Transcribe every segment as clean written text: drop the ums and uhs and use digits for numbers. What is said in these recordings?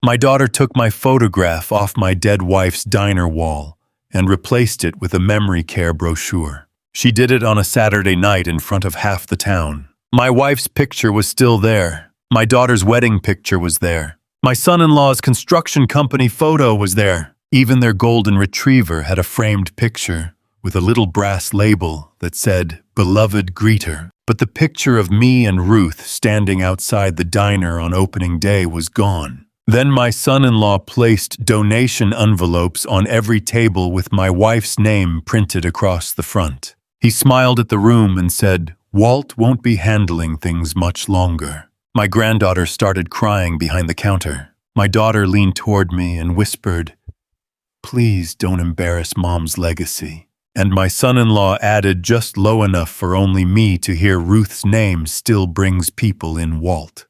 My daughter took my photograph off my dead wife's diner wall and replaced it with a memory care brochure. She did it on a Saturday night in front of half the town. My wife's picture was still there. My daughter's wedding picture was there. My son-in-law's construction company photo was there. Even their golden retriever had a framed picture with a little brass label that said, "Beloved Greeter." But the picture of me and Ruth standing outside the diner on opening day was gone. Then my son-in-law placed donation envelopes on every table with my wife's name printed across the front. He smiled at the room and said, "Walt won't be handling things much longer." My granddaughter started crying behind the counter. My daughter leaned toward me and whispered, "Please don't embarrass Mom's legacy." And my son-in-law added just low enough for only me to hear, "Ruth's name still brings people in, Walt."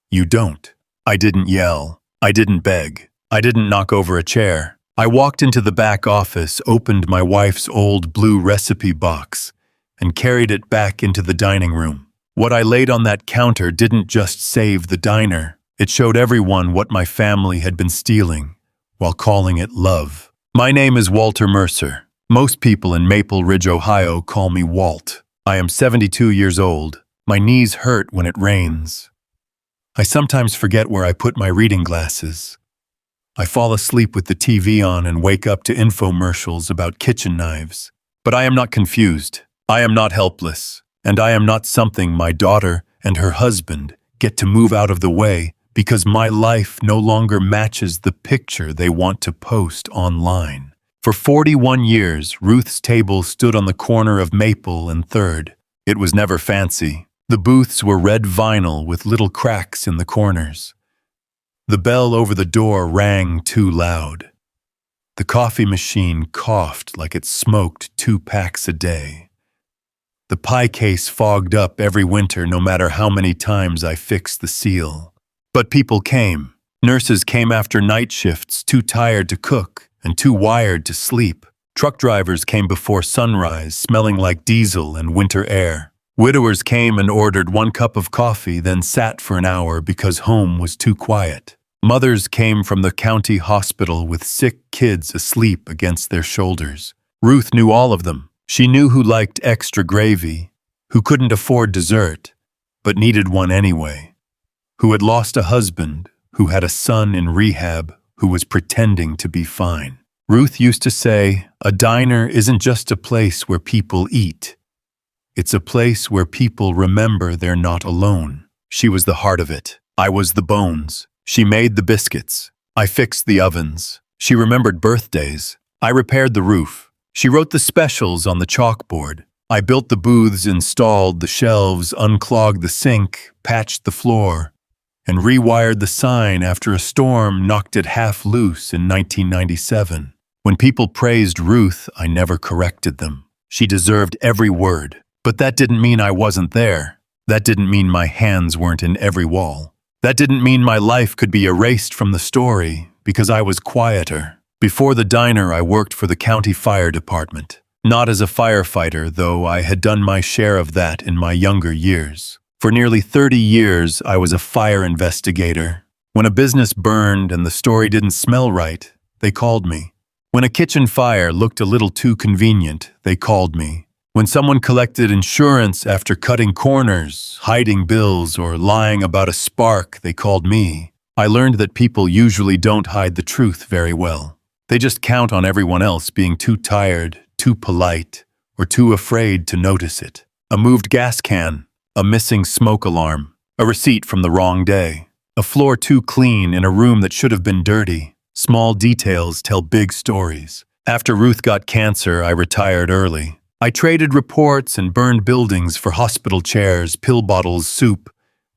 "You don't." I didn't yell. I didn't beg. I didn't knock over a chair. I walked into the back office, opened my wife's old blue recipe box, and carried it back into the dining room. What I laid on that counter didn't just save the diner. It showed everyone what my family had been stealing, while calling it love. My name is Walter Mercer. Most people in Maple Ridge, Ohio call me Walt. I am 72 years old. My knees hurt when it rains. I sometimes forget where I put my reading glasses. I fall asleep with the TV on and wake up to infomercials about kitchen knives. But I am not confused. I am not helpless. And I am not something my daughter and her husband get to move out of the way because my life no longer matches the picture they want to post online. For 41 years, Ruth's table stood on the corner of Maple and 3rd. It was never fancy. The booths were red vinyl with little cracks in the corners. The bell over the door rang too loud. The coffee machine coughed like it smoked 2 packs a day. The pie case fogged up every winter no matter how many times I fixed the seal. But people came. Nurses came after night shifts, too tired to cook and too wired to sleep. Truck drivers came before sunrise, smelling like diesel and winter air. Widowers came and ordered 1 cup of coffee, then sat for an hour because home was too quiet. Mothers came from the county hospital with sick kids asleep against their shoulders. Ruth knew all of them. She knew who liked extra gravy, who couldn't afford dessert, but needed one anyway, who had lost a husband, who had a son in rehab, who was pretending to be fine. Ruth used to say, "A diner isn't just a place where people eat. It's a place where people remember they're not alone." She was the heart of it. I was the bones. She made the biscuits. I fixed the ovens. She remembered birthdays. I repaired the roof. She wrote the specials on the chalkboard. I built the booths, installed the shelves, unclogged the sink, patched the floor, and rewired the sign after a storm knocked it half loose in 1997. When people praised Ruth, I never corrected them. She deserved every word. But that didn't mean I wasn't there. That didn't mean my hands weren't in every wall. That didn't mean my life could be erased from the story because I was quieter. Before the diner, I worked for the county fire department. Not as a firefighter, though I had done my share of that in my younger years. For nearly 30 years, I was a fire investigator. When a business burned and the story didn't smell right, they called me. When a kitchen fire looked a little too convenient, they called me. When someone collected insurance after cutting corners, hiding bills, or lying about a spark, they called me. I learned that people usually don't hide the truth very well. They just count on everyone else being too tired, too polite, or too afraid to notice it. A moved gas can, a missing smoke alarm, a receipt from the wrong day, a floor too clean in a room that should have been dirty. Small details tell big stories. After Ruth got cancer, I retired early. I traded reports and burned buildings for hospital chairs, pill bottles, soup,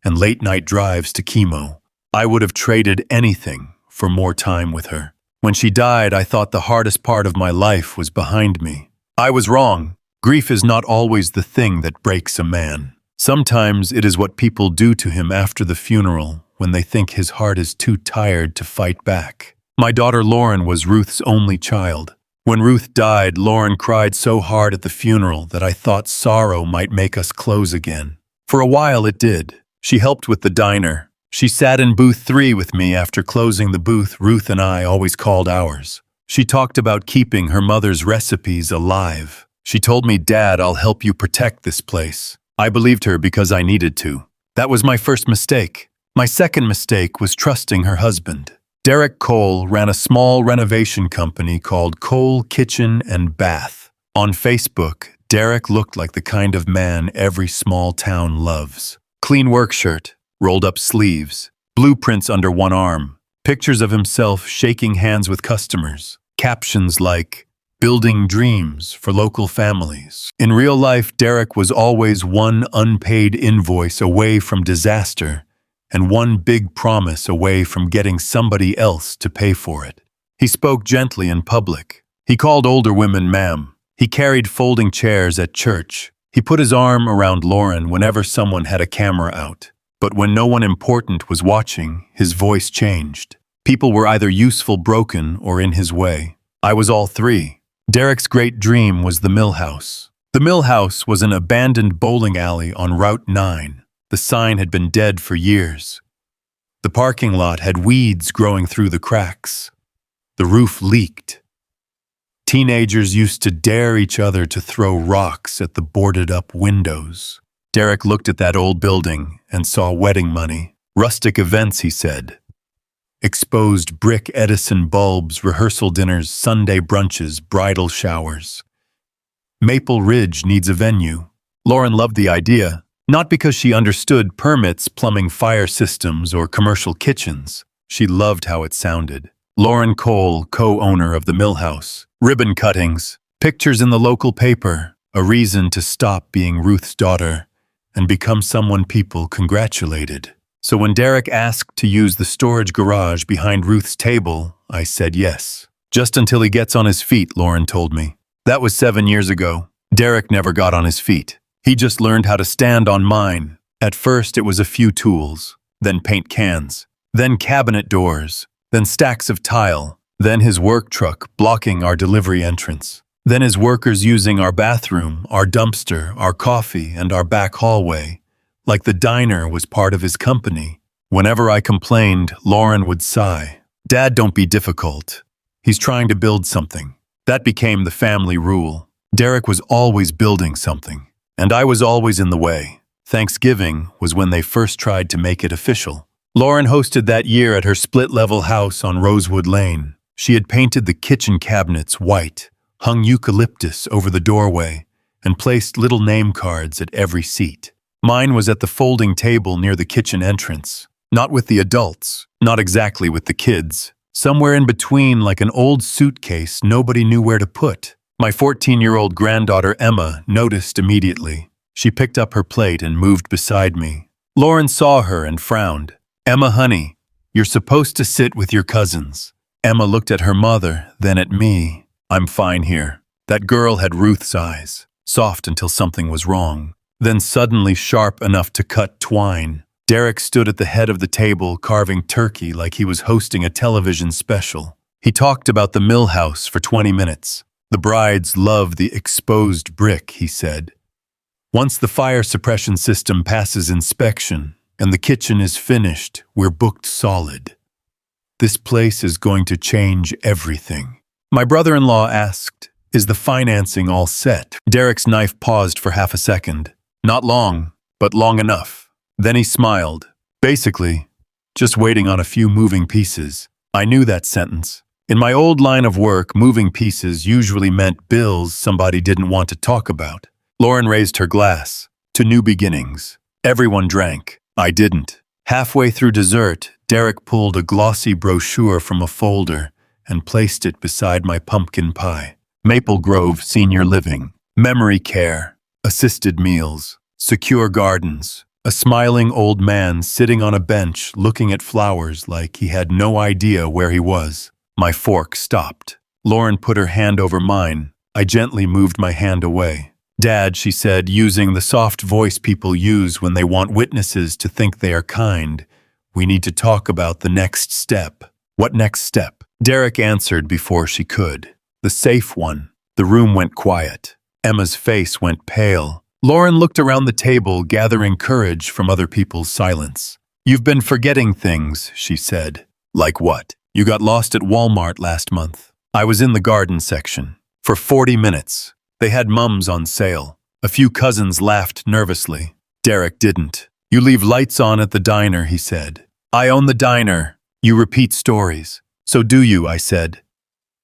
and late-night drives to chemo. I would have traded anything for more time with her. When she died, I thought the hardest part of my life was behind me. I was wrong. Grief is not always the thing that breaks a man. Sometimes it is what people do to him after the funeral when they think his heart is too tired to fight back. My daughter Lauren was Ruth's only child. When Ruth died, Lauren cried so hard at the funeral that I thought sorrow might make us close again. For a while it did. She helped with the diner, She sat in booth 3 with me after closing the booth Ruth and I always called ours. She talked about keeping her mother's recipes alive. She told me, "Dad, I'll help you protect this place." I believed her because I needed to. That was my first mistake. My second mistake was trusting her husband. Derek Cole ran a small renovation company called Cole Kitchen and Bath. On Facebook, Derek looked like the kind of man every small town loves. Clean work shirt, rolled up sleeves, blueprints under one arm, pictures of himself shaking hands with customers, captions like, "Building dreams for local families." In real life, Derek was always one unpaid invoice away from disaster and one big promise away from getting somebody else to pay for it. He spoke gently in public. He called older women ma'am. He carried folding chairs at church. He put his arm around Lauren whenever someone had a camera out. But when no one important was watching, his voice changed. People were either useful broken or in his way. I was all three. Derek's great dream was the Mill House. The Mill House was an abandoned bowling alley on Route 9. The sign had been dead for years. The parking lot had weeds growing through the cracks. The roof leaked. Teenagers used to dare each other to throw rocks at the boarded-up windows. Derek looked at that old building and saw wedding money. Rustic events, he said. Exposed brick Edison bulbs, rehearsal dinners, Sunday brunches, bridal showers. Maple Ridge needs a venue. Lauren loved the idea, not because she understood permits, plumbing, fire systems, or commercial kitchens. She loved how it sounded. Lauren Cole, co-owner of the Mill House. Ribbon cuttings, pictures in the local paper, a reason to stop being Ruth's daughter and become someone people congratulated. So when Derek asked to use the storage garage behind Ruth's table, I said yes. Just until he gets on his feet, Lauren told me. That was 7 years ago. Derek never got on his feet. He just learned how to stand on mine. At first it was a few tools, then paint cans, then cabinet doors, then stacks of tile, then his work truck blocking our delivery entrance, then his workers using our bathroom, our dumpster, our coffee, and our back hallway. Like the diner was part of his company. Whenever I complained, Lauren would sigh. "Dad, don't be difficult. He's trying to build something." That became the family rule. Derek was always building something, and I was always in the way. Thanksgiving was when they first tried to make it official. Lauren hosted that year at her split-level house on Rosewood Lane. She had painted the kitchen cabinets white, hung eucalyptus over the doorway, and placed little name cards at every seat. Mine was at the folding table near the kitchen entrance. Not with the adults, not exactly with the kids. Somewhere in between, like an old suitcase nobody knew where to put. My 14-year-old granddaughter Emma noticed immediately. She picked up her plate and moved beside me. Lauren saw her and frowned. "Emma, honey, you're supposed to sit with your cousins." Emma looked at her mother, then at me. "I'm fine here." That girl had Ruth's eyes, soft until something was wrong, then suddenly sharp enough to cut twine. Derek stood at the head of the table carving turkey like he was hosting a television special. He talked about the Mill House for 20 minutes. "The brides love the exposed brick," he said. "Once the fire suppression system passes inspection and the kitchen is finished, we're booked solid. This place is going to change everything." My brother-in-law asked, "Is the financing all set?" Derek's knife paused for half a second. Not long, but long enough. Then he smiled. "Basically, just waiting on a few moving pieces." I knew that sentence. In my old line of work, moving pieces usually meant bills somebody didn't want to talk about. Lauren raised her glass. "To new beginnings." Everyone drank. I didn't. Halfway through dessert, Derek pulled a glossy brochure from a folder and placed it beside my pumpkin pie. Maple Grove Senior Living, memory care, assisted meals, secure gardens, a smiling old man sitting on a bench looking at flowers like he had no idea where he was. My fork stopped. Lauren put her hand over mine. I gently moved my hand away. "Dad," she said, using the soft voice people use when they want witnesses to think they are kind, "we need to talk about the next step." "What next step?" Derek answered before she could. "The safe one." The room went quiet. Emma's face went pale. Lauren looked around the table, gathering courage from other people's silence. You've been forgetting things, she said. Like what? You got lost at Walmart last month. I was in the garden section. For 40 minutes. They had mums on sale. A few cousins laughed nervously. Derek didn't. You leave lights on at the diner, he said. I own the diner. You repeat stories. So do you, I said.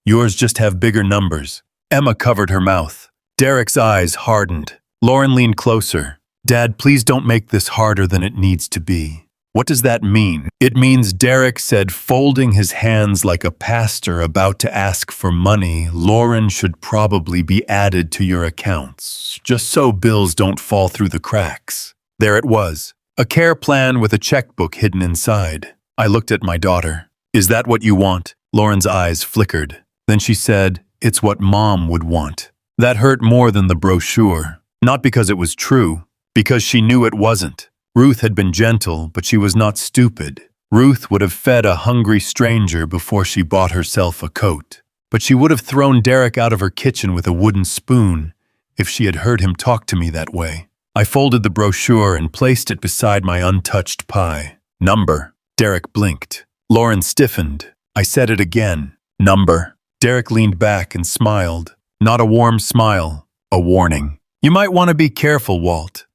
Yours just have bigger numbers. Emma covered her mouth. Derek's eyes hardened. Lauren leaned closer. Dad, please don't make this harder than it needs to be. What does that mean? It means, Derek said, folding his hands like a pastor about to ask for money, Lauren should probably be added to your accounts, just so bills don't fall through the cracks. There it was, a care plan with a checkbook hidden inside. I looked at my daughter. Is that what you want? Lauren's eyes flickered. Then she said, it's what Mom would want. That hurt more than the brochure. Not because it was true, because she knew it wasn't. Ruth had been gentle, but she was not stupid. Ruth would have fed a hungry stranger before she bought herself a coat. But she would have thrown Derek out of her kitchen with a wooden spoon if she had heard him talk to me that way. I folded the brochure and placed it beside my untouched pie. Number. Derek blinked. Lauren stiffened. I said it again. Number. Derek leaned back and smiled. Not a warm smile, a warning. You might want to be careful, Walt.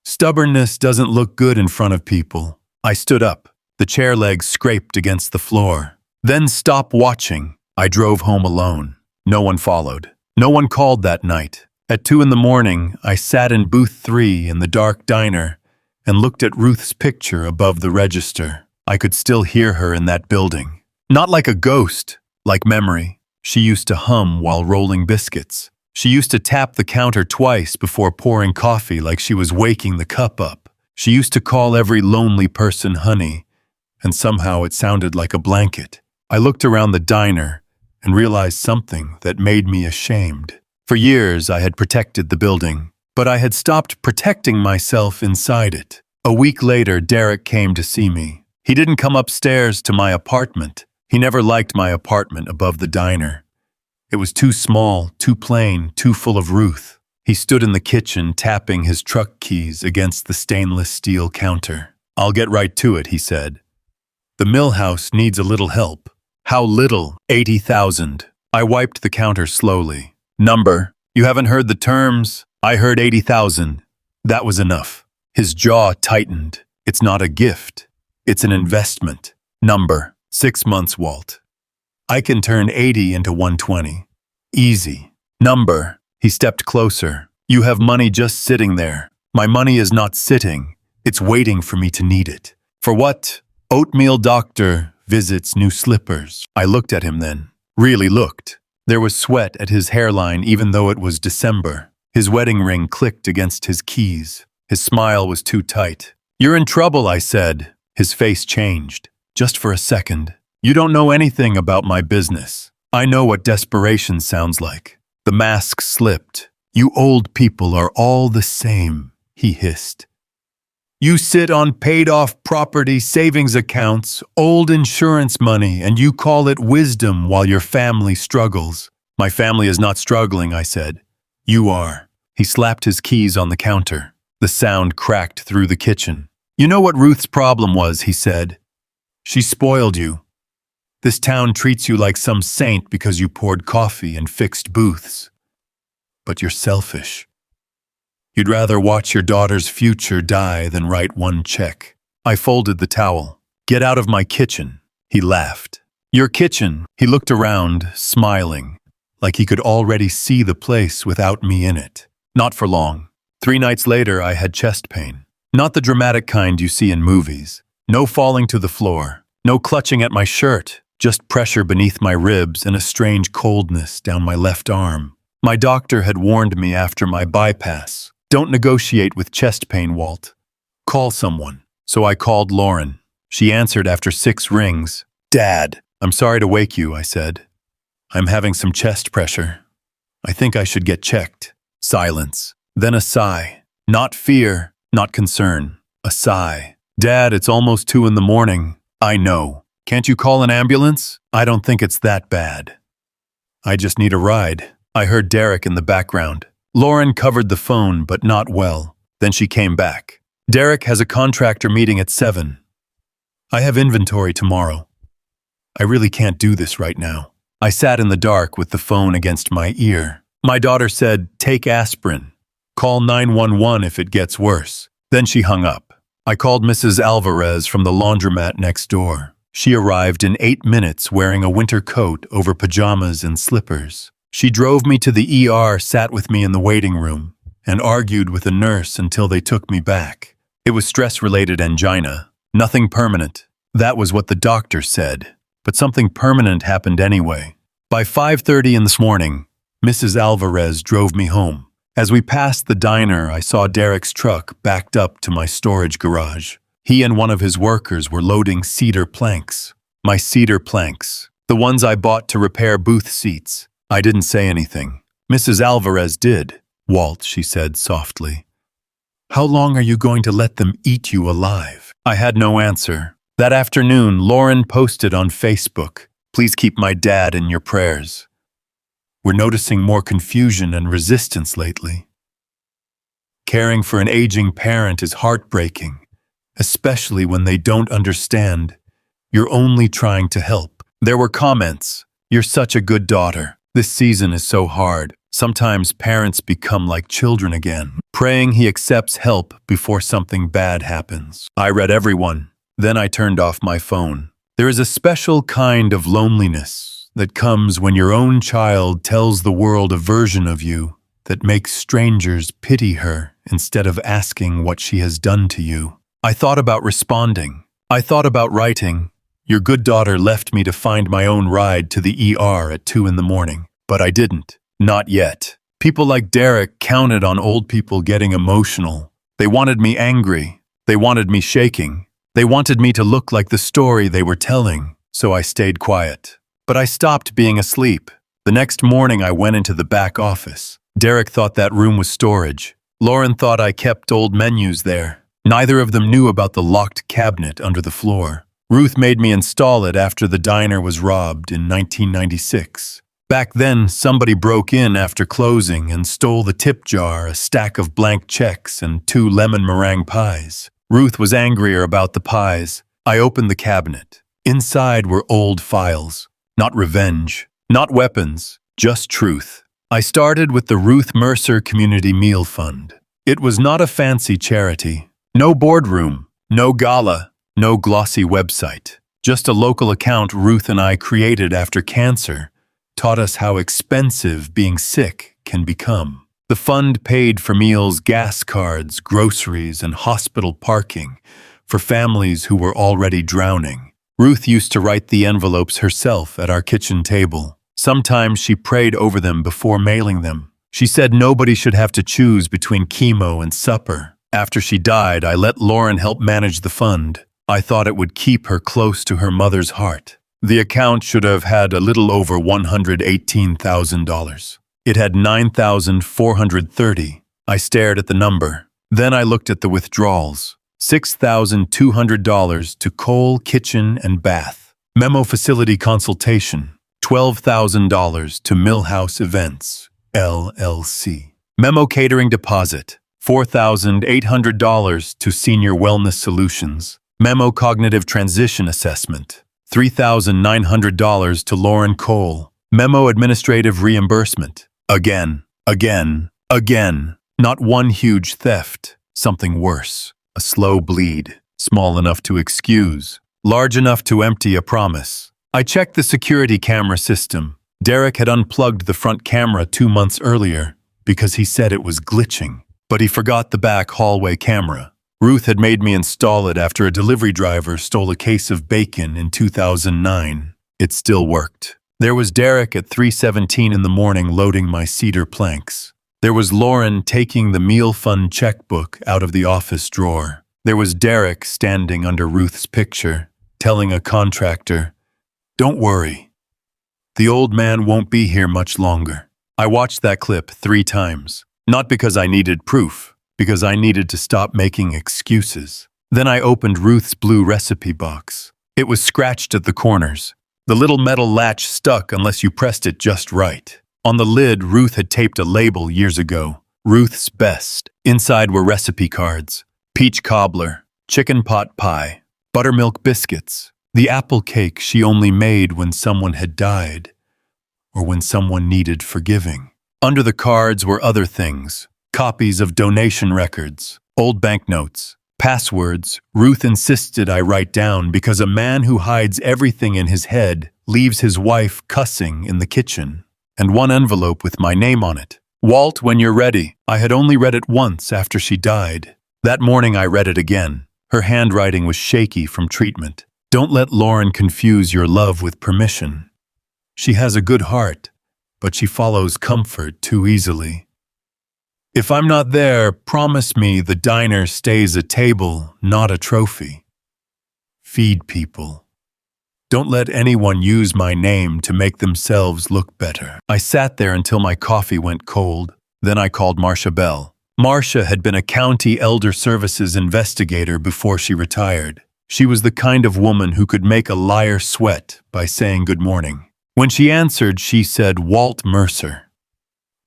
Stubbornness doesn't look good in front of people. I stood up. The chair legs scraped against the floor. Then stop watching. I drove home alone. No one followed. No one called that night. At 2 a.m, I sat in booth 3 in the dark diner and looked at Ruth's picture above the register. I could still hear her in that building. Not like a ghost, like memory. She used to hum while rolling biscuits. She used to tap the counter twice before pouring coffee like she was waking the cup up. She used to call every lonely person honey, and somehow it sounded like a blanket. I looked around the diner and realized something that made me ashamed. For years I had protected the building, but I had stopped protecting myself inside it. A week later, Derek came to see me. He didn't come upstairs to my apartment. He never liked my apartment above the diner. It was too small, too plain, too full of Ruth. He stood in the kitchen tapping his truck keys against the stainless steel counter. I'll get right to it, he said. The mill house needs a little help. How little? 80,000. I wiped the counter slowly. Number. You haven't heard the terms? I heard 80,000. That was enough. His jaw tightened. It's not a gift. It's an investment. Number. 6 months, Walt. I can turn 80 into 120. Easy. Number. He stepped closer. You have money just sitting there. My money is not sitting. It's waiting for me to need it. For what? Oatmeal doctor visits new slippers. I looked at him then. Really looked. There was sweat at his hairline even though it was December. His wedding ring clicked against his keys. His smile was too tight. You're in trouble, I said. His face changed. Just for a second. You don't know anything about my business. I know what desperation sounds like. The mask slipped. You old people are all the same, he hissed. You sit on paid-off property savings accounts, old insurance money, and you call it wisdom while your family struggles. My family is not struggling, I said. You are. He slapped his keys on the counter. The sound cracked through the kitchen. You know what Ruth's problem was, he said. She spoiled you. This town treats you like some saint because you poured coffee and fixed booths. But you're selfish. You'd rather watch your daughter's future die than write one check. I folded the towel. Get out of my kitchen. He laughed. Your kitchen. He looked around, smiling, like he could already see the place without me in it. Not for long. 3 nights later, I had chest pain. Not the dramatic kind you see in movies. No falling to the floor. No clutching at my shirt. Just pressure beneath my ribs and a strange coldness down my left arm. My doctor had warned me after my bypass. Don't negotiate with chest pain, Walt. Call someone. So I called Lauren. She answered after 6 rings. Dad, I'm sorry to wake you, I said. I'm having some chest pressure. I think I should get checked. Silence. Then a sigh. Not fear, not concern. A sigh. Dad, it's almost 2 a.m. I know. Can't you call an ambulance? I don't think it's that bad. I just need a ride. I heard Derek in the background. Lauren covered the phone, but not well. Then she came back. Derek has a contractor meeting at 7. I have inventory tomorrow. I really can't do this right now. I sat in the dark with the phone against my ear. My daughter said, "Take aspirin. Call 911 if it gets worse." Then she hung up. I called Mrs. Alvarez from the laundromat next door. She arrived in 8 minutes wearing a winter coat over pajamas and slippers. She drove me to the ER, sat with me in the waiting room, and argued with a nurse until they took me back. It was stress-related angina. Nothing permanent. That was what the doctor said. But something permanent happened anyway. By 5:30 in this morning, Mrs. Alvarez drove me home. As we passed the diner, I saw Derek's truck backed up to my storage garage. He and one of his workers were loading cedar planks. My cedar planks. The ones I bought to repair booth seats. I didn't say anything. Mrs. Alvarez did. "Walt," she said softly, "how long are you going to let them eat you alive?" I had no answer. That afternoon, Lauren posted on Facebook, "Please keep my dad in your prayers. We're noticing more confusion and resistance lately. Caring for an aging parent is heartbreaking, especially when they don't understand. You're only trying to help." There were comments, "You're such a good daughter. This season is so hard. Sometimes parents become like children again." Praying he accepts help before something bad happens. I read everyone. Then I turned off my phone. There is a special kind of loneliness that comes when your own child tells the world a version of you that makes strangers pity her instead of asking what she has done to you. I thought about responding. I thought about writing, "Your good daughter left me to find my own ride to the ER at 2 in the morning." But I didn't. Not yet. People like Derek counted on old people getting emotional. They wanted me angry. They wanted me shaking. They wanted me to look like the story they were telling, so I stayed quiet. But I stopped being asleep. The next morning I went into the back office. Derek thought that room was storage. Lauren thought I kept old menus there. Neither of them knew about the locked cabinet under the floor. Ruth made me install it after the diner was robbed in 1996. Back then, somebody broke in after closing and stole the tip jar, a stack of blank checks, and 2 lemon meringue pies. Ruth was angrier about the pies. I opened the cabinet. Inside were old files. Not revenge, not weapons, just truth. I started with the Ruth Mercer Community Meal Fund. It was not a fancy charity. No boardroom, no gala, no glossy website. Just a local account Ruth and I created after cancer taught us how expensive being sick can become. The fund paid for meals, gas cards, groceries, and hospital parking for families who were already drowning. Ruth used to write the envelopes herself at our kitchen table. Sometimes she prayed over them before mailing them. She said nobody should have to choose between chemo and supper. After she died, I let Lauren help manage the fund. I thought it would keep her close to her mother's heart. The account should have had a little over $118,000. It had $9,430. I stared at the number. Then I looked at the withdrawals. $6,200 to Cole Kitchen and Bath. Memo Facility Consultation. $12,000 to Millhouse Events, LLC. Memo Catering Deposit. $4,800 to Senior Wellness Solutions. Memo Cognitive Transition Assessment. $3,900 to Lauren Cole. Memo Administrative Reimbursement. Again. Not one huge theft. Something worse. A slow bleed. Small enough to excuse. Large enough to empty a promise. I checked the security camera system. Derek had unplugged the front camera 2 months earlier because he said it was glitching. But he forgot the back hallway camera. Ruth had made me install it after a delivery driver stole a case of bacon in 2009. It still worked. There was Derek at 3:17 in the morning loading my cedar planks. There was Lauren taking the meal fund checkbook out of the office drawer. There was Derek standing under Ruth's picture, telling a contractor, "Don't worry. The old man won't be here much longer." I watched that clip 3 times. Not because I needed proof, because I needed to stop making excuses. Then I opened Ruth's blue recipe box. It was scratched at the corners. The little metal latch stuck unless you pressed it just right. On the lid, Ruth had taped a label years ago. Ruth's Best. Inside were recipe cards. Peach cobbler, chicken pot pie, buttermilk biscuits, the apple cake she only made when someone had died or when someone needed forgiving. Under the cards were other things, copies of donation records, old banknotes, passwords Ruth insisted I write down because a man who hides everything in his head leaves his wife cussing in the kitchen, and one envelope with my name on it. Walt, when you're ready. I had only read it once after she died. That morning I read it again. Her handwriting was shaky from treatment. Don't let Lauren confuse your love with permission. She has a good heart, but she follows comfort too easily. If I'm not there, promise me the diner stays a table, not a trophy. Feed people. Don't let anyone use my name to make themselves look better. I sat there until my coffee went cold. Then I called Marcia Bell. Marcia had been a county elder services investigator before she retired. She was the kind of woman who could make a liar sweat by saying good morning. When she answered, she said, Walt Mercer.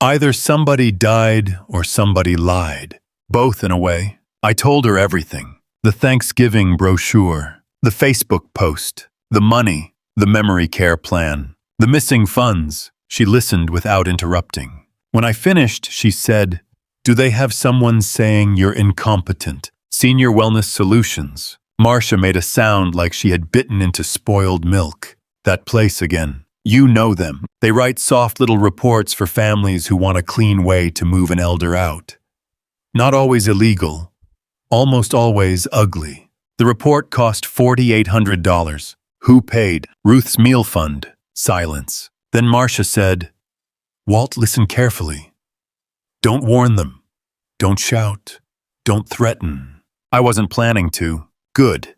Either somebody died or somebody lied. Both in a way. I told her everything. The Thanksgiving brochure, the Facebook post, the money, the memory care plan, the missing funds. She listened without interrupting. When I finished, she said, do they have someone saying you're incompetent? Senior Wellness Solutions. Marcia made a sound like she had bitten into spoiled milk. That place again. You know them. They write soft little reports for families who want a clean way to move an elder out. Not always illegal. Almost always ugly. The report cost $4,800. Who paid? Ruth's meal fund. Silence. Then Marcia said, Walt, listen carefully. Don't warn them. Don't shout. Don't threaten. I wasn't planning to. Good.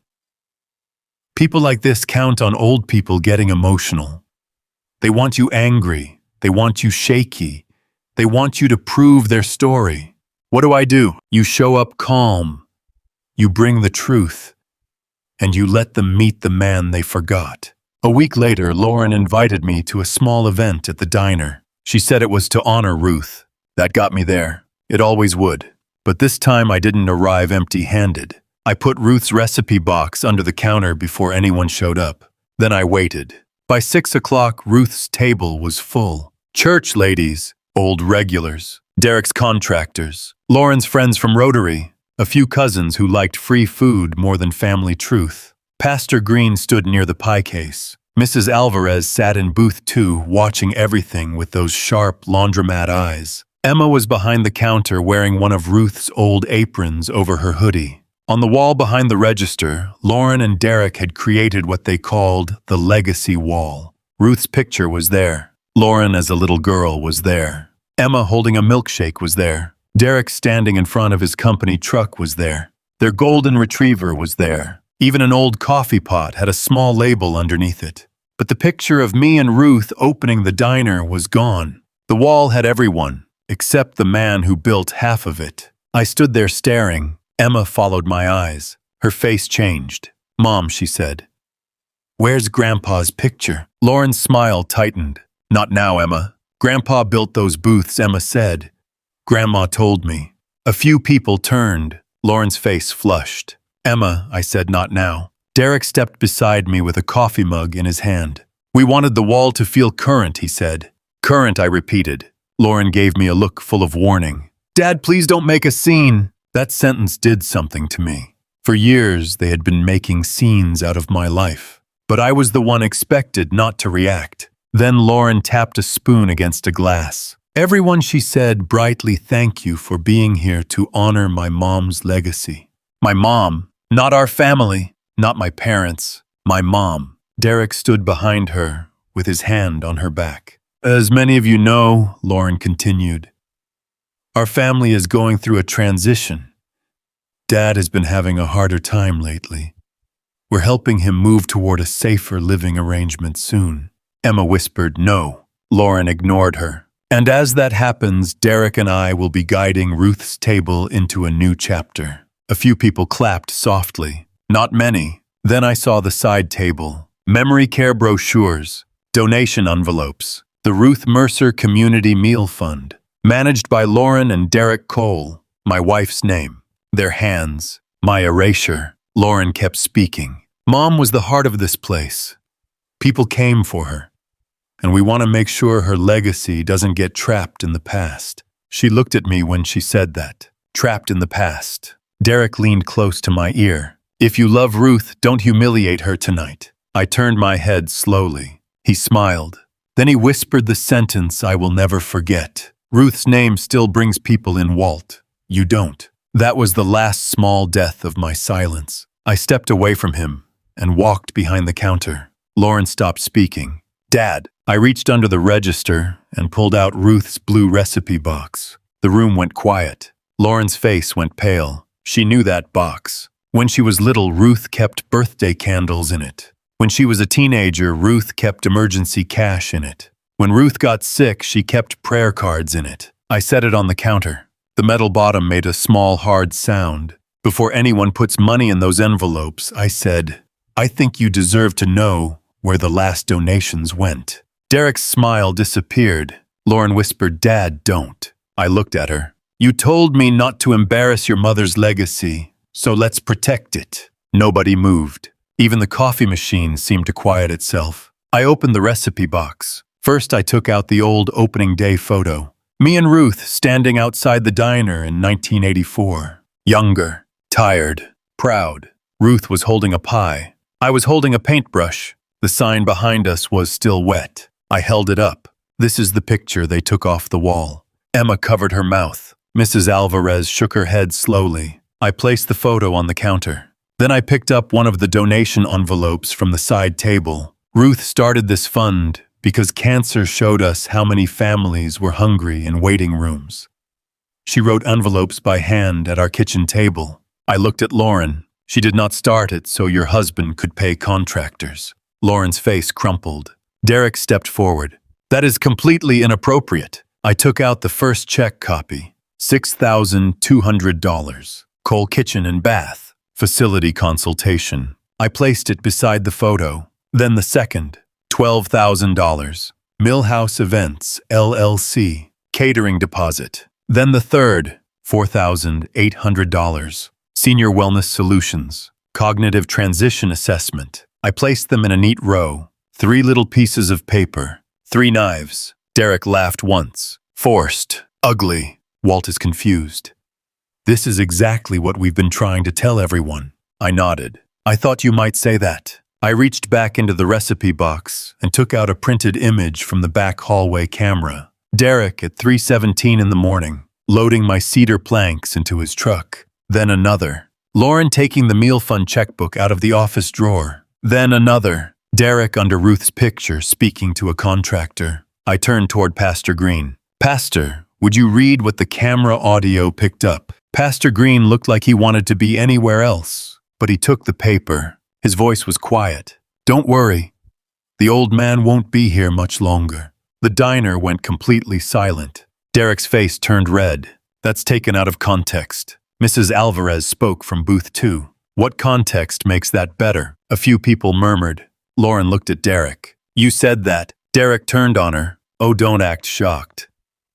People like this count on old people getting emotional. They want you angry. They want you shaky. They want you to prove their story. What do? You show up calm. You bring the truth. And you let them meet the man they forgot. A week later, Lauren invited me to a small event at the diner. She said it was to honor Ruth. That got me there. It always would. But this time I didn't arrive empty-handed. I put Ruth's recipe box under the counter before anyone showed up. Then I waited. By 6 o'clock, Ruth's table was full. Church ladies, old regulars, Derek's contractors, Lauren's friends from Rotary, a few cousins who liked free food more than family truth. Pastor Green stood near the pie case. Mrs. Alvarez sat in booth 2, watching everything with those sharp laundromat eyes. Emma was behind the counter wearing one of Ruth's old aprons over her hoodie. On the wall behind the register, Lauren and Derek had created what they called the legacy wall. Ruth's picture was there. Lauren as a little girl was there. Emma holding a milkshake was there. Derek standing in front of his company truck was there. Their golden retriever was there. Even an old coffee pot had a small label underneath it. But the picture of me and Ruth opening the diner was gone. The wall had everyone, except the man who built half of it. I stood there staring. Emma followed my eyes. Her face changed. Mom, she said. Where's Grandpa's picture? Lauren's smile tightened. Not now, Emma. Grandpa built those booths, Emma said. Grandma told me. A few people turned. Lauren's face flushed. Emma, I said, not now. Derek stepped beside me with a coffee mug in his hand. We wanted the wall to feel current, he said. Current, I repeated. Lauren gave me a look full of warning. Dad, please don't make a scene. That sentence did something to me. For years, they had been making scenes out of my life. But I was the one expected not to react. Then Lauren tapped a spoon against a glass. Everyone, she said, brightly, thank you for being here to honor my mom's legacy. My mom, not our family, not my parents, my mom. Derek stood behind her with his hand on her back. As many of you know, Lauren continued, our family is going through a transition. Dad has been having a harder time lately. We're helping him move toward a safer living arrangement soon. Emma whispered no. Lauren ignored her. And as that happens, Derek and I will be guiding Ruth's table into a new chapter. A few people clapped softly. Not many. Then I saw the side table. Memory care brochures. Donation envelopes. The Ruth Mercer Community Meal Fund. Managed by Lauren and Derek Cole, my wife's name. Their hands, my erasure. Lauren kept speaking. Mom was the heart of this place. People came for her, and we want to make sure her legacy doesn't get trapped in the past. She looked at me when she said that. Trapped in the past. Derek leaned close to my ear. If you love Ruth, don't humiliate her tonight. I turned my head slowly. He smiled. Then he whispered the sentence I will never forget. Ruth's name still brings people in, Walt. You don't. That was the last small death of my silence. I stepped away from him and walked behind the counter. Lauren stopped speaking. Dad. I reached under the register and pulled out Ruth's blue recipe box. The room went quiet. Lauren's face went pale. She knew that box. When she was little, Ruth kept birthday candles in it. When she was a teenager, Ruth kept emergency cash in it. When Ruth got sick, she kept prayer cards in it. I set it on the counter. The metal bottom made a small, hard sound. Before anyone puts money in those envelopes, I said, I think you deserve to know where the last donations went. Derek's smile disappeared. Lauren whispered, Dad, don't. I looked at her. You told me not to embarrass your mother's legacy, so let's protect it. Nobody moved. Even the coffee machine seemed to quiet itself. I opened the recipe box. First, I took out the old opening day photo. Me and Ruth standing outside the diner in 1984. Younger, tired, proud. Ruth was holding a pie. I was holding a paintbrush. The sign behind us was still wet. I held it up. This is the picture they took off the wall. Emma covered her mouth. Mrs. Alvarez shook her head slowly. I placed the photo on the counter. Then I picked up one of the donation envelopes from the side table. Ruth started this fund because cancer showed us how many families were hungry in waiting rooms. She wrote envelopes by hand at our kitchen table. I looked at Lauren. She did not start it so your husband could pay contractors. Lauren's face crumpled. Derek stepped forward. That is completely inappropriate. I took out the first check copy. $6,200. Cole Kitchen and Bath. Facility consultation. I placed it beside the photo. Then the second. $12,000. Millhouse Events, LLC. Catering deposit. Then the third. $4,800. Senior Wellness Solutions. Cognitive Transition Assessment. I placed them in a neat row. 3 little pieces of paper. 3 knives. Derek laughed once. Forced. Ugly. Walt is confused. This is exactly what we've been trying to tell everyone. I nodded. I thought you might say that. I reached back into the recipe box and took out a printed image from the back hallway camera. Derek at 3:17 in the morning, loading my cedar planks into his truck. Then another. Lauren taking the meal fund checkbook out of the office drawer. Then another. Derek under Ruth's picture speaking to a contractor. I turned toward Pastor Green. Pastor, would you read what the camera audio picked up? Pastor Green looked like he wanted to be anywhere else, but he took the paper. His voice was quiet. Don't worry. The old man won't be here much longer. The diner went completely silent. Derek's face turned red. That's taken out of context. Mrs. Alvarez spoke from booth 2. What context makes that better? A few people murmured. Lauren looked at Derek. You said that. Derek turned on her. Oh, don't act shocked.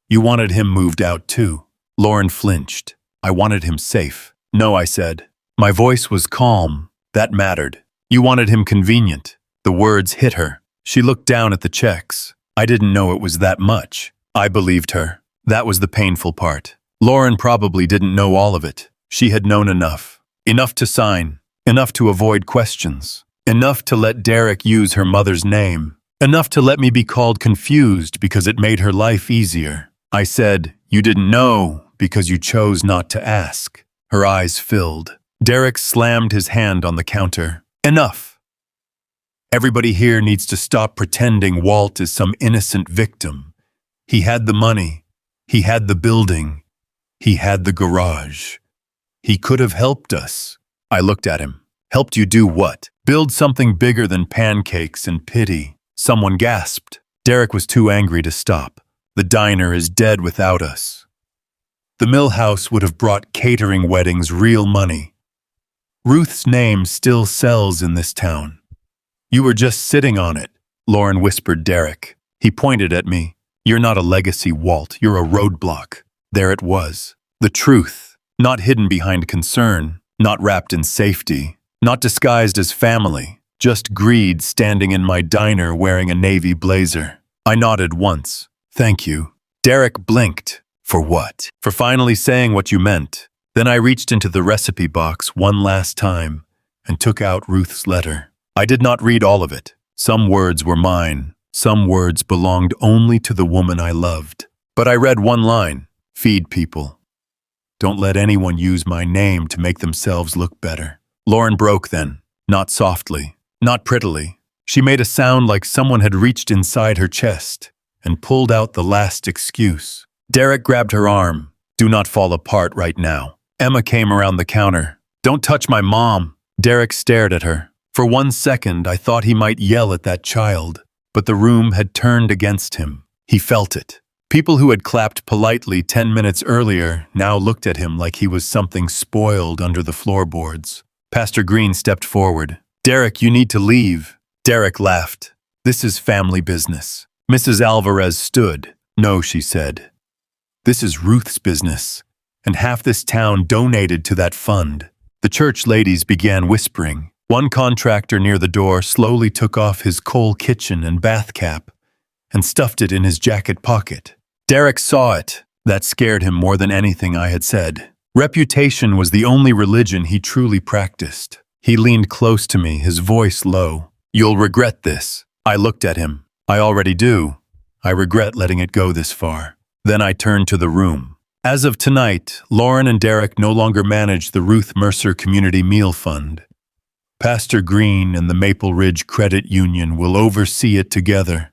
You wanted him moved out too. Lauren flinched. I wanted him safe. No, I said. My voice was calm. That mattered. You wanted him convenient. The words hit her. She looked down at the checks. I didn't know it was that much. I believed her. That was the painful part. Lauren probably didn't know all of it. She had known enough. Enough to sign. Enough to avoid questions. Enough to let Derek use her mother's name. Enough to let me be called confused because it made her life easier. I said, you didn't know because you chose not to ask. Her eyes filled. Derek slammed his hand on the counter. Enough. Everybody here needs to stop pretending Walt is some innocent victim. He had the money. He had the building. He had the garage. He could have helped us. I looked at him. Helped you do what? Build something bigger than pancakes and pity. Someone gasped. Derek was too angry to stop. The diner is dead without us. The mill house would have brought catering weddings real money. Ruth's name still sells in this town. You were just sitting on it, Lauren whispered Derek. He pointed at me. You're not a legacy, Walt. You're a roadblock. There it was. The truth, not hidden behind concern, not wrapped in safety. not disguised as family, just greed standing in my diner wearing a navy blazer. I nodded once. Thank you. Derek blinked. For what? For finally saying what you meant. Then I reached into the recipe box one last time and took out Ruth's letter. I did not read all of it. Some words were mine. Some words belonged only to the woman I loved. But I read one line. Feed people. Don't let anyone use my name to make themselves look better. Lauren broke then. Not softly. Not prettily. She made a sound like someone had reached inside her chest and pulled out the last excuse. Derek grabbed her arm. Do not fall apart right now. Emma came around the counter. Don't touch my mom. Derek stared at her. For 1 second, I thought he might yell at that child, but the room had turned against him. He felt it. People who had clapped politely 10 minutes earlier now looked at him like he was something spoiled under the floorboards. Pastor Green stepped forward. Derek, you need to leave. Derek laughed. This is family business. Mrs. Alvarez stood. No, she said. This is Ruth's business, and half this town donated to that fund. The church ladies began whispering. One contractor near the door slowly took off his coal kitchen and bath cap and stuffed it in his jacket pocket. Derek saw it. That scared him more than anything I had said. Reputation was the only religion he truly practiced. He leaned close to me, his voice low. You'll regret this. I looked at him. I already do. I regret letting it go this far. Then I turned to the room. As of tonight, Lauren and Derek no longer manage the Ruth Mercer Community Meal Fund. Pastor Green and the Maple Ridge Credit Union will oversee it together.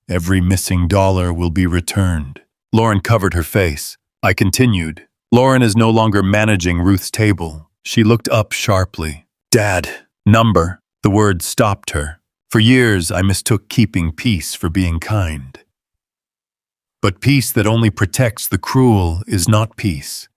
Every missing dollar will be returned. Lauren covered her face. I continued. Lauren is no longer managing Ruth's table. She looked up sharply. Dad. Number. The word stopped her. For years, I mistook keeping peace for being kind. But peace that only protects the cruel is not peace.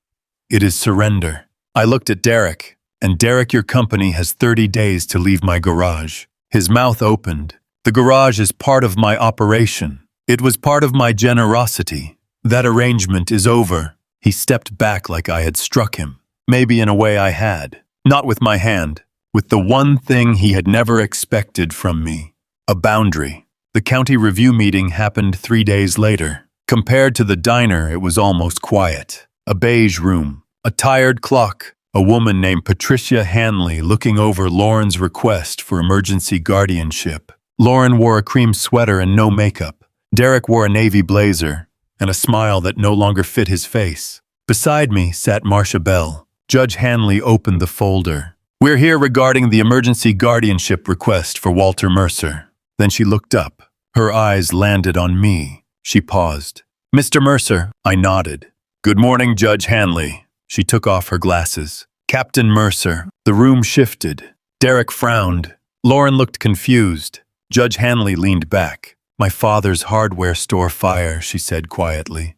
It is surrender. I looked at Derek, and Derek, your company has 30 days to leave my garage. His mouth opened. The garage is part of my operation. It was part of my generosity. That arrangement is over. He stepped back like I had struck him. Maybe in a way I had. Not with my hand. With the one thing he had never expected from me. A boundary. The county review meeting happened 3 days later. Compared to the diner, it was almost quiet. A beige room. A tired clock. A woman named Patricia Hanley looking over Lauren's request for emergency guardianship. Lauren wore a cream sweater and no makeup. Derek wore a navy blazer and a smile that no longer fit his face. Beside me sat Marcia Bell. Judge Hanley opened the folder. We're here regarding the emergency guardianship request for Walter Mercer. Then she looked up. Her eyes landed on me. She paused. Mr. Mercer, I nodded. Good morning, Judge Hanley. She took off her glasses. Captain Mercer. The room shifted. Derek frowned. Lauren looked confused. Judge Hanley leaned back. My father's hardware store fire, she said quietly.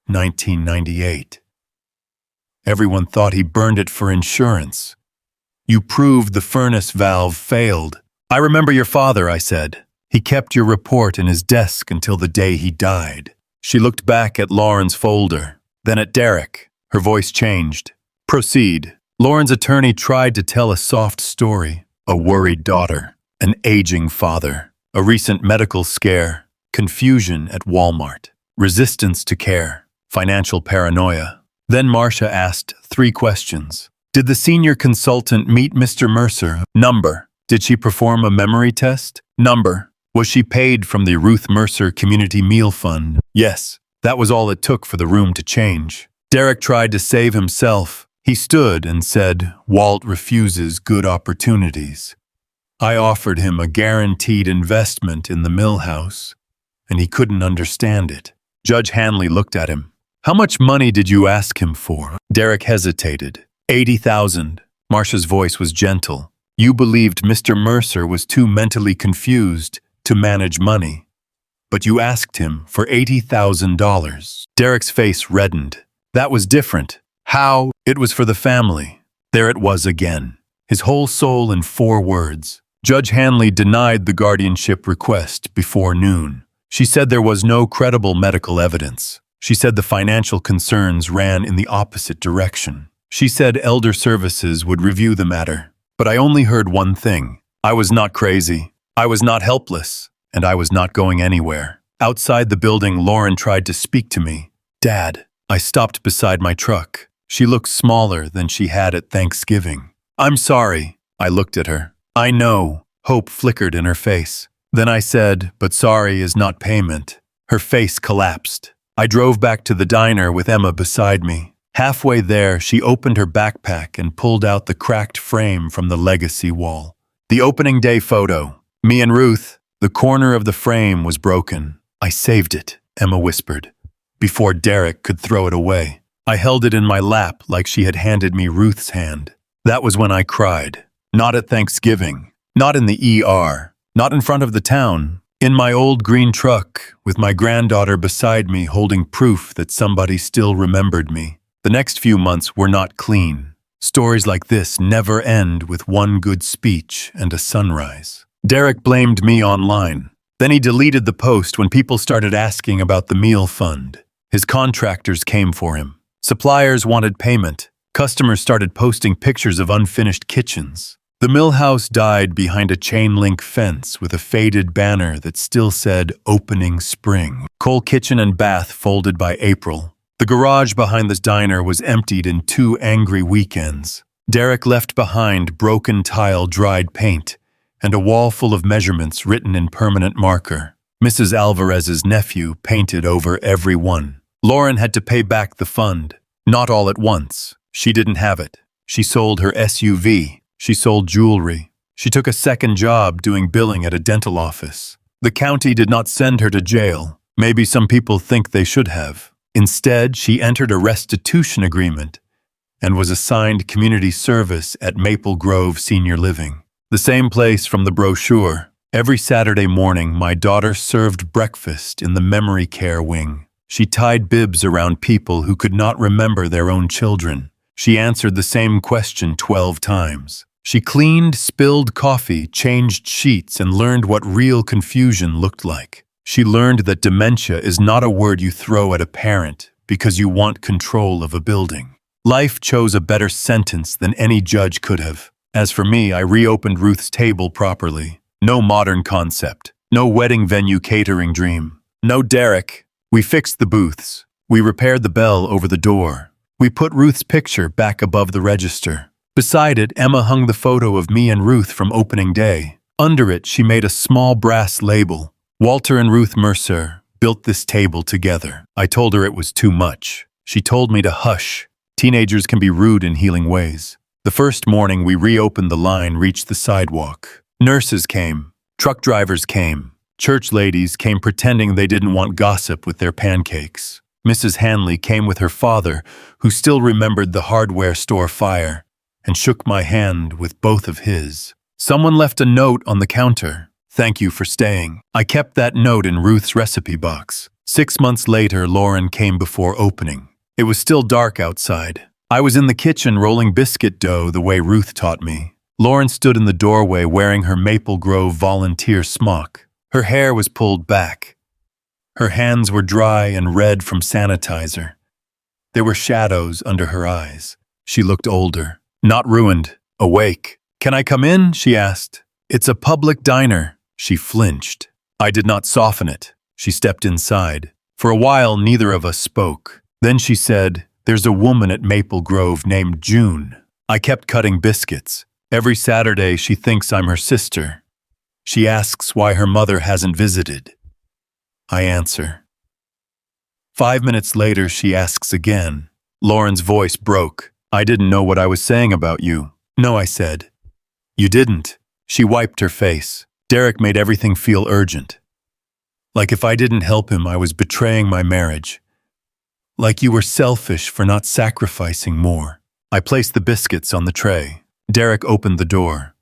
1998. Everyone thought he burned it for insurance. You proved the furnace valve failed. I remember your father, I said. He kept your report in his desk until the day he died. She looked back at Lauren's folder, then at Derek. Her voice changed. Proceed. Lauren's attorney tried to tell a soft story. A worried daughter, an aging father, a recent medical scare, confusion at Walmart, resistance to care, financial paranoia. Then Marcia asked 3 questions. Did the senior consultant meet Mr. Mercer? Number. Did she perform a memory test? Number. Was she paid from the Ruth Mercer Community Meal Fund? Yes. That was all it took for the room to change. Derek tried to save himself. He stood and said, Walt refuses good opportunities. I offered him a guaranteed investment in the mill house, and he couldn't understand it. Judge Hanley looked at him. How much money did you ask him for? Derek hesitated. 80,000. Marcia's voice was gentle. You believed Mr. Mercer was too mentally confused to manage money, but you asked him for $80,000. Derek's face reddened. That was different. How? It was for the family. There it was again. His whole soul in 4 words. Judge Hanley denied the guardianship request before noon. She said there was no credible medical evidence. She said the financial concerns ran in the opposite direction. She said elder services would review the matter. But I only heard one thing. I was not crazy. I was not helpless. And I was not going anywhere. Outside the building, Lauren tried to speak to me. Dad. I stopped beside my truck. She looked smaller than she had at Thanksgiving. I'm sorry. I looked at her. I know. Hope flickered in her face. Then I said, but sorry is not payment. Her face collapsed. I drove back to the diner with Emma beside me. Halfway there, she opened her backpack and pulled out the cracked frame from the legacy wall. The opening day photo. Me and Ruth. The corner of the frame was broken. I saved it, Emma whispered, before Derek could throw it away. I held it in my lap like she had handed me Ruth's hand. That was when I cried. Not at Thanksgiving. Not in the ER. Not in front of the town. In my old green truck, with my granddaughter beside me holding proof that somebody still remembered me. The next few months were not clean. Stories like this never end with one good speech and a sunrise. Derek blamed me online. Then he deleted the post when people started asking about the meal fund. His contractors came for him. Suppliers wanted payment. Customers started posting pictures of unfinished kitchens. The mill house died behind a chain-link fence with a faded banner that still said opening spring. Coal kitchen and bath folded by April. The garage behind this diner was emptied in 2 angry weekends. Derek left behind broken tile, dried paint, and a wall full of measurements written in permanent marker. Mrs. Alvarez's nephew painted over every one. Lauren had to pay back the fund. Not all at once. She didn't have it. She sold her SUV. She sold jewelry. She took a second job doing billing at a dental office. The county did not send her to jail. Maybe some people think they should have. Instead, she entered a restitution agreement and was assigned community service at Maple Grove Senior Living. The same place from the brochure. Every Saturday morning, my daughter served breakfast in the memory care wing. She tied bibs around people who could not remember their own children. She answered the same question 12 times. She cleaned spilled coffee, changed sheets, and learned what real confusion looked like. She learned that dementia is not a word you throw at a parent because you want control of a building. Life chose a better sentence than any judge could have. As for me, I reopened Ruth's table properly. No modern concept. No wedding venue catering dream. No Derek. We fixed the booths. We repaired the bell over the door. We put Ruth's picture back above the register. Beside it, Emma hung the photo of me and Ruth from opening day. Under it, she made a small brass label. Walter and Ruth Mercer built this table together. I told her it was too much. She told me to hush. Teenagers can be rude in healing ways. The first morning we reopened the line reached the sidewalk. Nurses came. Truck drivers came. Church ladies came pretending they didn't want gossip with their pancakes. Mrs. Hanley came with her father, who still remembered the hardware store fire, and shook my hand with both of his. Someone left a note on the counter. Thank you for staying. I kept that note in Ruth's recipe box. 6 months later, Lauren came before opening. It was still dark outside. I was in the kitchen rolling biscuit dough the way Ruth taught me. Lauren stood in the doorway wearing her Maple Grove volunteer smock. Her hair was pulled back. Her hands were dry and red from sanitizer. There were shadows under her eyes. She looked older, not ruined, awake. Can I come in? She asked. It's a public diner. She flinched. I did not soften it. She stepped inside. For a while, neither of us spoke. Then she said, there's a woman at Maple Grove named June. I kept cutting biscuits. Every Saturday, she thinks I'm her sister. She asks why her mother hasn't visited. I answer. 5 minutes later, she asks again. Lauren's voice broke. I didn't know what I was saying about you. No, I said. You didn't. She wiped her face. Derek made everything feel urgent. Like if I didn't help him, I was betraying my marriage. Like you were selfish for not sacrificing more. I placed the biscuits on the tray. Derek opened the door.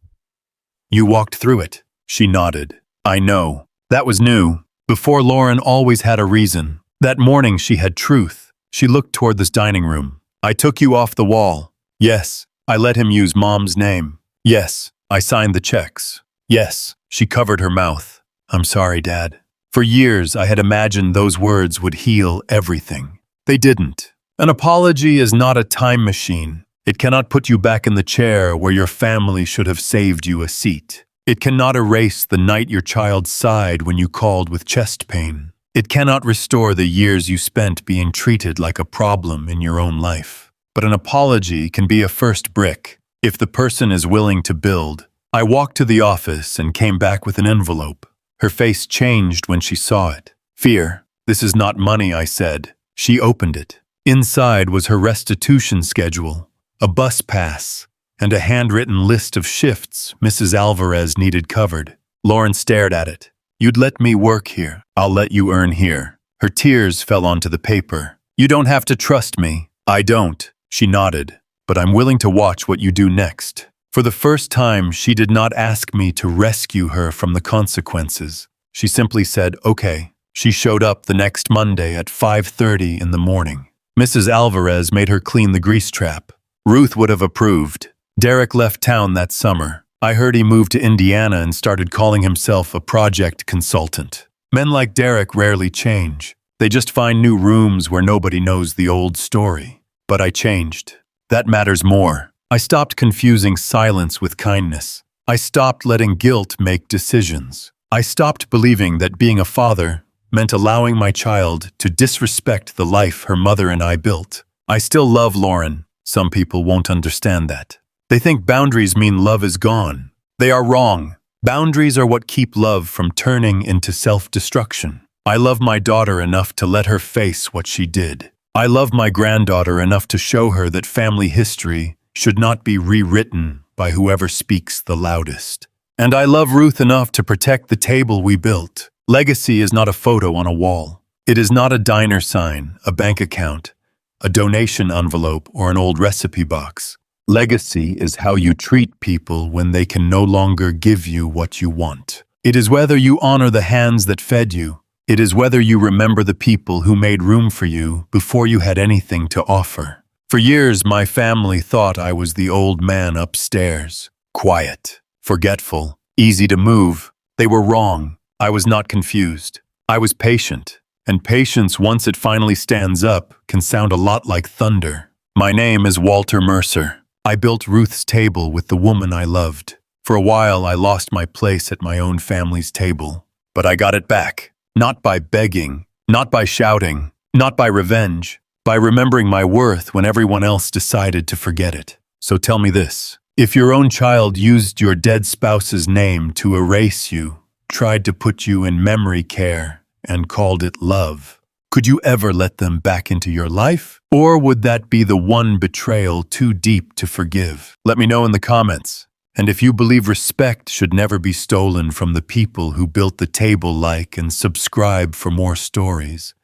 You walked through it. She nodded. I know. That was new. Before, Lauren always had a reason. That morning she had truth. She looked toward this dining room. I took you off the wall. Yes. I let him use Mom's name. Yes. I signed the checks. Yes. She covered her mouth. I'm sorry, Dad. For years I had imagined those words would heal everything. They didn't. An apology is not a time machine. It cannot put you back in the chair where your family should have saved you a seat. It cannot erase the night your child sighed when you called with chest pain. It cannot restore the years you spent being treated like a problem in your own life. But an apology can be a first brick, if the person is willing to build. I walked to the office and came back with an envelope. Her face changed when she saw it. Fear. This is not money, I said. She opened it. Inside was her restitution schedule, a bus pass, and a handwritten list of shifts Mrs. Alvarez needed covered. Lauren stared at it. You'd let me work here. I'll let you earn here. Her tears fell onto the paper. You don't have to trust me. I don't. She nodded. But I'm willing to watch what you do next. For the first time, she did not ask me to rescue her from the consequences. She simply said, okay. She showed up the next Monday at 5:30 in the morning. Mrs. Alvarez made her clean the grease trap. Ruth would have approved. Derek left town that summer. I heard he moved to Indiana and started calling himself a project consultant. Men like Derek rarely change. They just find new rooms where nobody knows the old story. But I changed. That matters more. I stopped confusing silence with kindness. I stopped letting guilt make decisions. I stopped believing that being a father meant allowing my child to disrespect the life her mother and I built. I still love Lauren. Some people won't understand that. They think boundaries mean love is gone. They are wrong. Boundaries are what keep love from turning into self-destruction. I love my daughter enough to let her face what she did. I love my granddaughter enough to show her that family history should not be rewritten by whoever speaks the loudest. And I love Ruth enough to protect the table we built. Legacy is not a photo on a wall. It is not a diner sign, a bank account, a donation envelope, or an old recipe box. Legacy is how you treat people when they can no longer give you what you want. It is whether you honor the hands that fed you. It is whether you remember the people who made room for you before you had anything to offer. For years, my family thought I was the old man upstairs. Quiet, forgetful, easy to move. They were wrong. I was not confused. I was patient. And patience, once it finally stands up, can sound a lot like thunder. My name is Walter Mercer. I built Ruth's table with the woman I loved. For a while, I lost my place at my own family's table. But I got it back. Not by begging, not by shouting, not by revenge, by remembering my worth when everyone else decided to forget it. So tell me this. If your own child used your dead spouse's name to erase you, tried to put you in memory care, and called it love, could you ever let them back into your life? Or would that be the one betrayal too deep to forgive? Let me know in the comments. And if you believe respect should never be stolen from the people who built the table, like and subscribe for more stories.